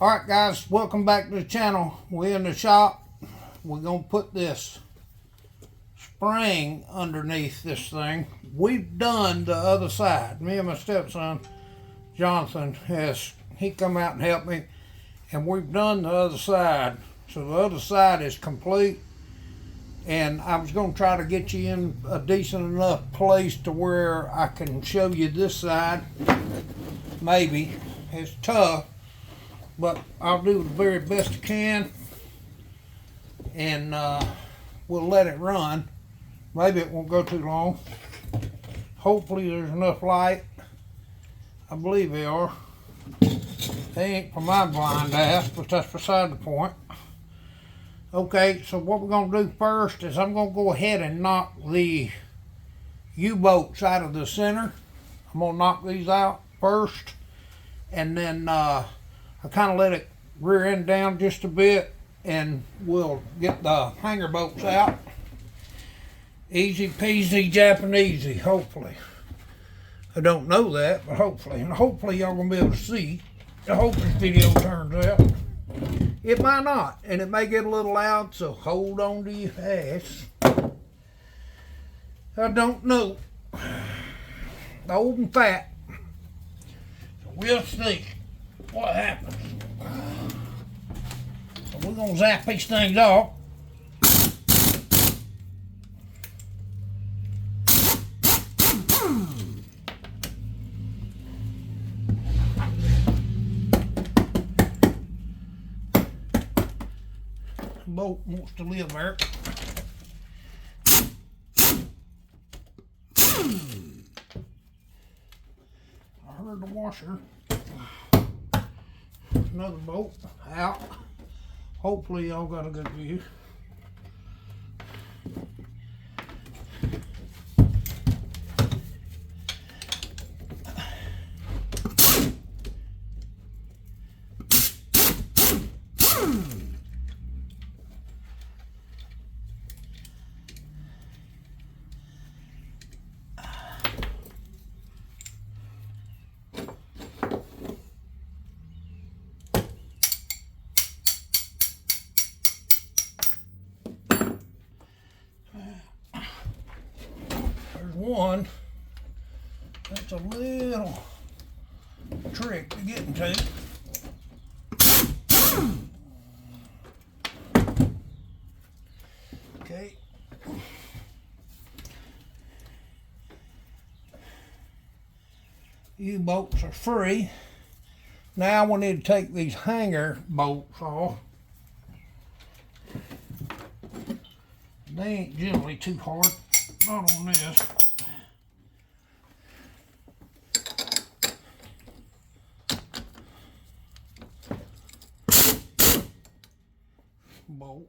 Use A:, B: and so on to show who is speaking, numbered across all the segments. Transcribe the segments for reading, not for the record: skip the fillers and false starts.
A: Alright guys, welcome back to the channel. We're in the shop. We're going to put this spring underneath this thing. We've done the other side. Me and my stepson, Jonathan, he come out and helped me. And we've done the other side. So the other side is complete. And I was going to try to get you in a decent enough place to where I can show you this side. Maybe. It's tough. But I'll do the very best I can, and we'll let it run. Maybe it won't go too long. Hopefully there's enough light. I believe they are. They ain't for my blind ass, but that's beside the point. Okay, so what we're going to do first is I'm going to go ahead and knock the U-bolts out of the center. I'm going to knock these out first, and then I kind of let it rear end down just a bit, and we'll get the hanger bolts out. Easy peasy Japanesey, hopefully. I don't know that, but hopefully. And hopefully y'all gonna be able to see. I hope this video turns out. It might not, and it may get a little loud, so hold on to your ass. I don't know. Old and fat. So we'll see what happens. So we're gonna zap these things off. Bolt wants to live there. I heard the washer. Another bolt out. Hopefully y'all got a good view. One that's a little trick to get into. Okay. U-bolts are free. Now we need to take these hanger bolts off. They ain't generally too hard. Not on this. Bolt.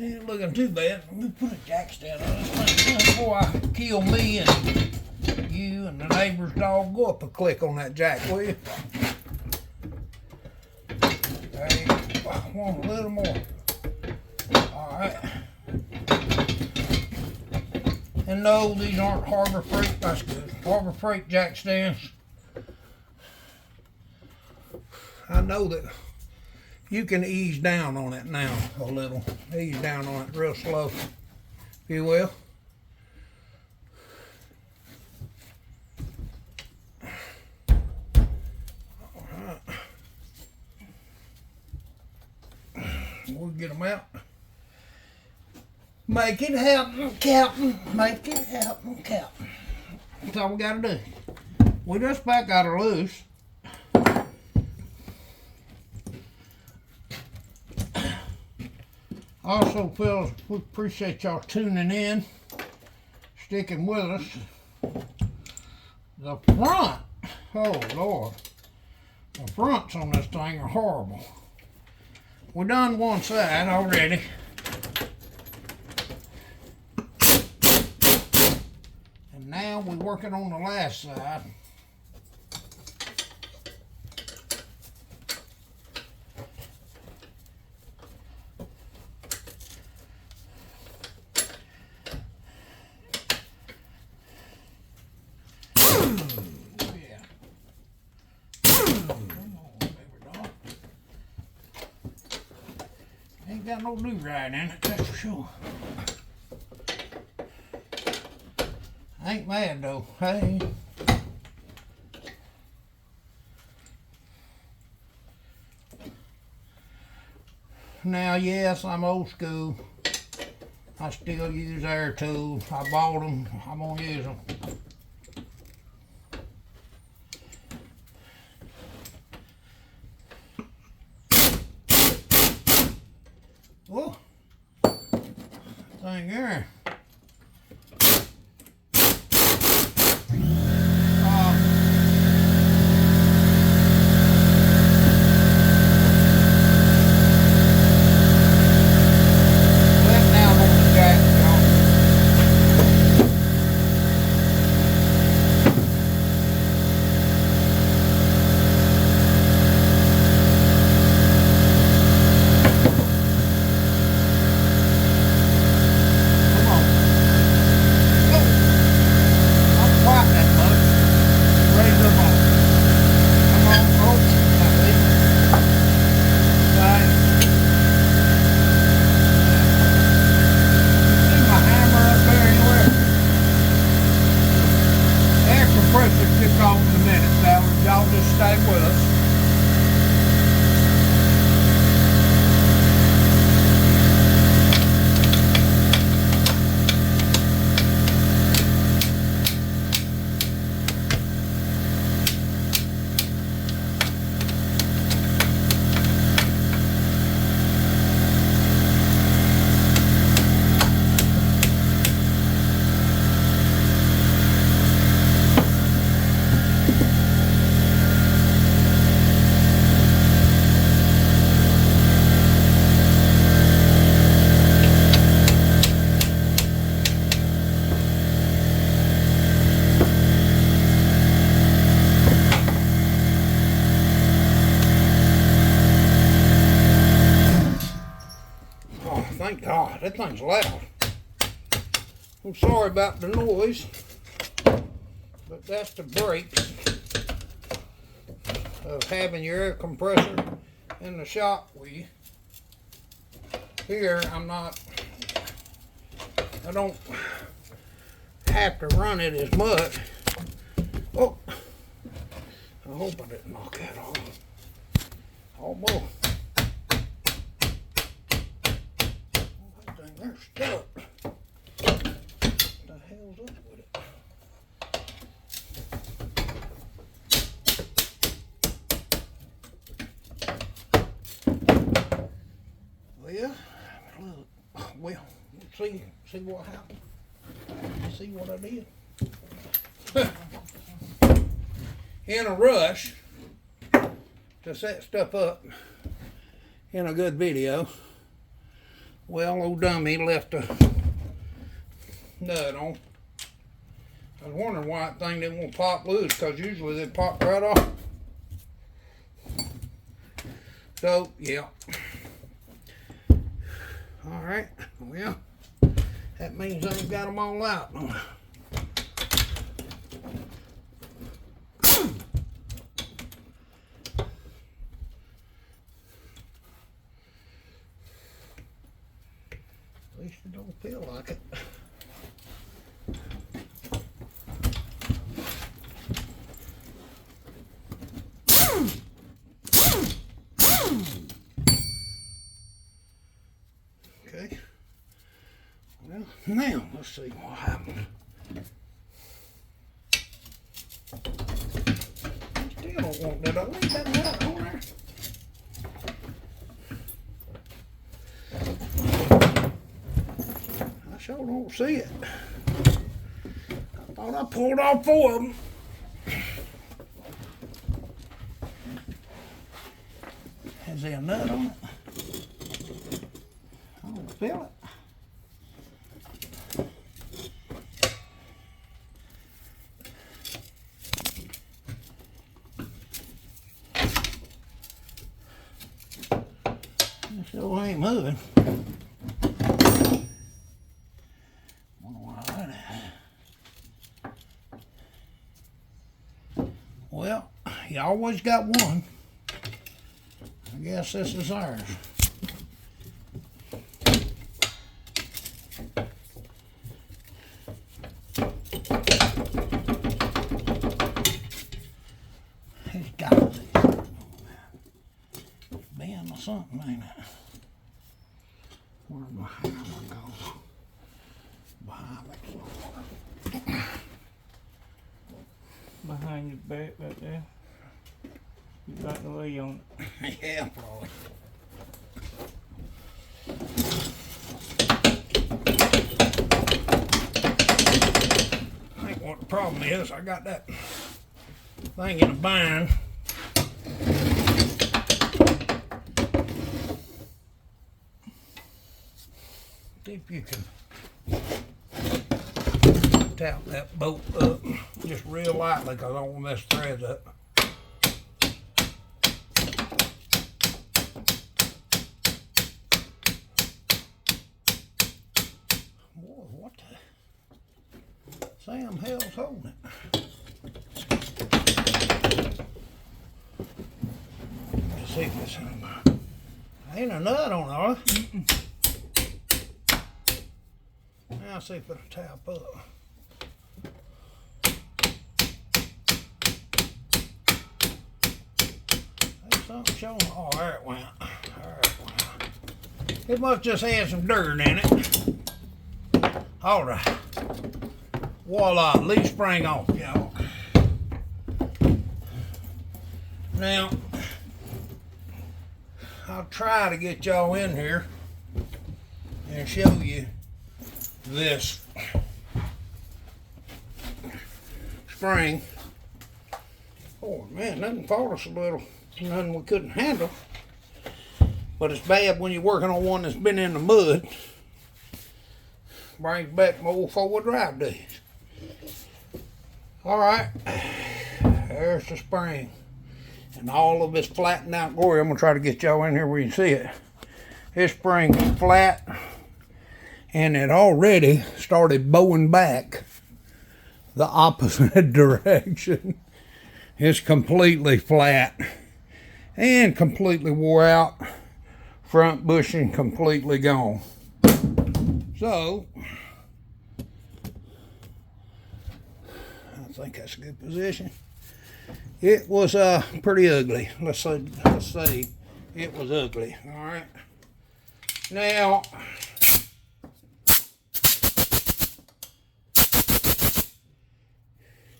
A: Ain't looking too bad. Let me put a jack stand on this thing before I kill me and you and the neighbor's dog. Go up a click on that jack, will you? Okay, I want a little more. Alright. And no, these aren't Harbor Freight. That's good. Harbor Freight jack stands. I know that you can ease down on it now a little. Ease down on it real slow, if you will. Alright. We'll get them out. Make it happen, Captain. Make it happen, Captain. That's all we gotta do. We just back got her loose. Also, fellas, we appreciate y'all tuning in, sticking with us. The front, oh Lord, the fronts on this thing are horrible. We done one side already. And now we're working on the last side. Ain't got no do-ride in it, that's for sure. I ain't mad though, hey. Now, yes, I'm old school. I still use air tools. I bought them, I'm gonna use them. Whoa, thing there. Thank God, that thing's loud. I'm sorry about the noise, but that's the brakes of having your air compressor in the shop with you. Here, I don't have to run it as much. Oh, I hope I didn't knock that off. Almost. They're stuck. What the hell's up with it? Well, see what happened. See what I did. In a rush to set stuff up in a good video. Well, old dummy left a nut on. I was wondering why that thing didn't want to pop loose, because usually they pop right off. So, yeah. Alright, well, that means I ain't got them all out. At least it don't feel like it. Okay. Well, now let's see what happened. Still don't want that. I leave that nut on there. I sure don't see it. I thought I pulled off 4 of them. Is there a nut on it? I don't feel it. Still ain't moving. Wonder why that is. Well, you always got one. I guess this is ours. It's got to be bend or something, ain't it? Where'd my hammer go? Behind it.
B: Behind your back right there. You got the way on it.
A: Yeah, probably. I think what the problem is, I got that thing in a bind. See if you can tap that bolt up just real lightly, because I don't want to mess the threads up. Boy, what the Sam hell's holding it? Let's see if it's ain't a nut on it, huh? Now see if it'll tap up. There's something showing. Oh, there it went. There it went. It must just had some dirt in it. All right. Voila, leaf spring off, y'all. Now, I'll try to get y'all in here and show you this spring. Oh man, nothing fought us a little. Nothing we couldn't handle. But it's bad when you're working on one that's been in the mud. Brings back my old 4-wheel drive days. Alright, there's the spring. And all of this flattened out glory. I'm going to try to get y'all in here where you can see it. This spring is flat. And it already started bowing back the opposite direction. It's completely flat. And completely wore out. Front bushing completely gone. So, I think that's a good position. It was pretty ugly. Let's say it was ugly. All right. Now,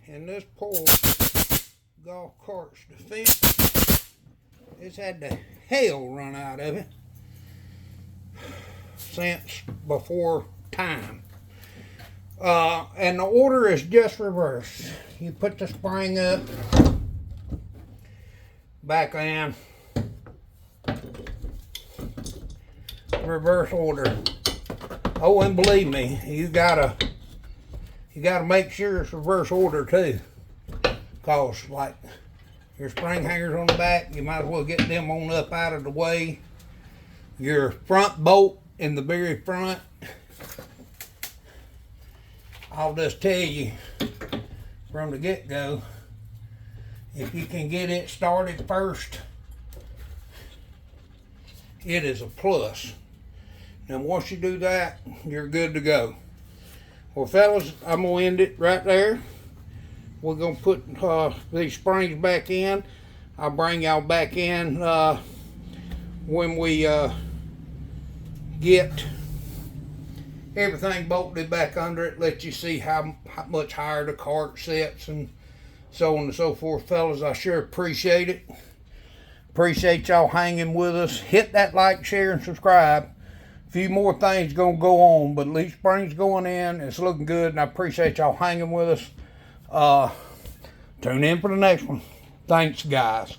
A: in this poor golf cart's defense, it's had the hell run out of it since before time. And the order is just reversed. You put the spring up, back in, reverse order. Oh, and believe me, you gotta make sure it's reverse order too. Cause like your spring hangers on the back, you might as well get them on up out of the way. Your front bolt in the very front, I'll just tell you from the get-go, if you can get it started first, it is a plus. Now once you do that, you're good to go. Well fellas, I'm going to end it right there. We're going to put these springs back in. I'll bring y'all back in when we get everything bolted back under it. Let you see how much higher the cart sits and so on and so forth. Fellas, I sure appreciate it. Appreciate y'all hanging with us. Hit that like, share, and subscribe. A few more things gonna go on, but leaf spring's going in. It's looking good, and I appreciate y'all hanging with us. Tune in for the next one. Thanks, guys.